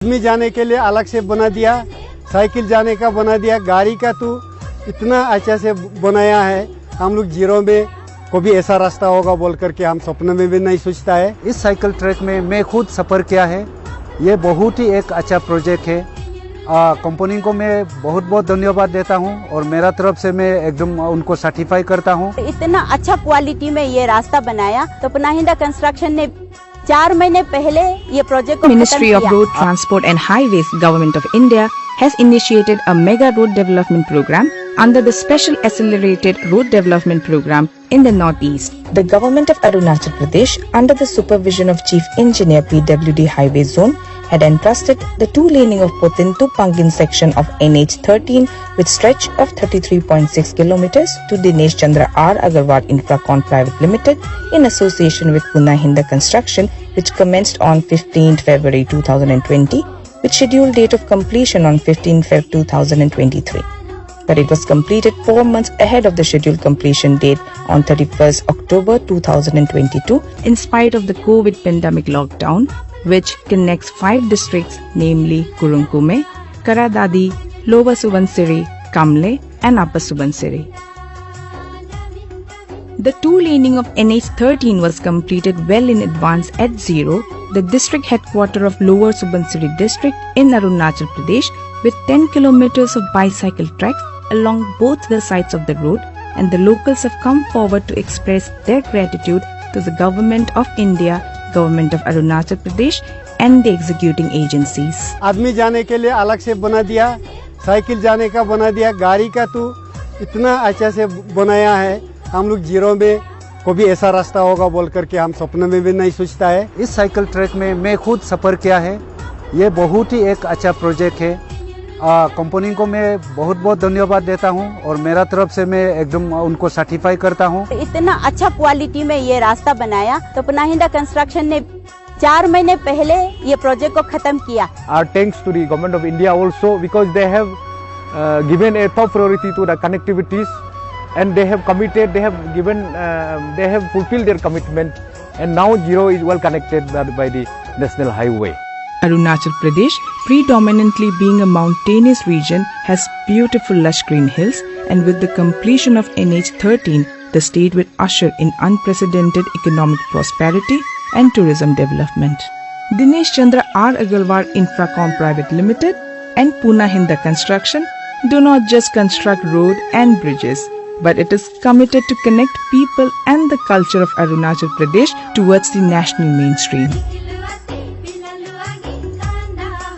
आदमी जाने के लिए अलग से बना दिया, साइकिल जाने का बना दिया, गाड़ी का तो इतना अच्छा से बनाया है। हम लोग जीरो में कभी ऐसा रास्ता होगा बोल करके हम सपने में भी नहीं सोचता है। इस साइकिल ट्रैक में मैं खुद सफ़र किया है। ये बहुत ही एक अच्छा प्रोजेक्ट है। कंपनी को मैं बहुत बहुत धन्यवाद देता हूँ और मेरा तरफ से मैं एकदम उनको सर्टिफाई करता हूँ। इतना अच्छा क्वालिटी में ये रास्ता बनाया तो पनाहिंदा कंस्ट्रक्शन ने 4 महीने पहले ये प्रोजेक्ट को Ministry of Road Transport and Highways, Government of India has initiated a mega road development program under the Special Accelerated Road Development Program in the Northeast. The Government of Arunachal Pradesh, under the supervision of Chief Engineer PWD Highway Zone, had entrusted the two-laning of Potin to Pangin section of NH 13 with stretch of 33.6 kilometers to Dinesh Chandra R. Agarwal Infracon Private Limited in association with Puna Construction, which commenced on 15th February 2020 with scheduled date of completion on 15th Feb 2023. But it was completed 4 months ahead of the scheduled completion date on 31st October 2022 in spite of the COVID pandemic lockdown, which connects 5 districts, namely Kurunkume, Karadadi, Lower Subansiri, Kamle and Upper Subansiri. The two-laning of NH 13 was completed well in advance at Ziro, the district headquarters of Lower Subansiri district in Arunachal Pradesh, with 10 kilometers of bicycle tracks along both the sides of the road, and the locals have come forward to express their gratitude to the Government of India, Government of Arunachal Pradesh and the executing agencies. आदमी जाने के लिए अलग से बना दिया, cycle जाने का बना दिया, गाड़ी का तो इतना अच्छा से बनाया है। हम लोग जीरो में कभी ऐसा रास्ता होगा बोल करके हम सपने में भी नहीं सोचता है। इस साइकिल ट्रैक में मैं खुद सफ़र किया है। ये बहुत ही एक अच्छा प्रोजेक्ट है। कंपनी को मैं बहुत बहुत धन्यवाद देता हूँ और मेरा तरफ से मैं एकदम उनको सर्टिफाई करता हूँ। इतना अच्छा क्वालिटी में ये रास्ता बनाया तो पनाहिंदा कंस्ट्रक्शन ने 4 महीने पहले ये प्रोजेक्ट को खत्म किया। Thanks to the Government of India also, because they have given a top priority to the connectivities, and they have committed, they have fulfilled their commitment, and now Ziro is well connected by the national highway. Arunachal Pradesh, predominantly being a mountainous region, has beautiful lush green hills, and with the completion of NH 13, the state will usher in unprecedented economic prosperity and tourism development. Dinesh Chandra R. Agarwal Infracom Private Limited and Puna Hinda Construction do not just construct road and bridges, but it is committed to connect people and the culture of Arunachal Pradesh towards the national mainstream.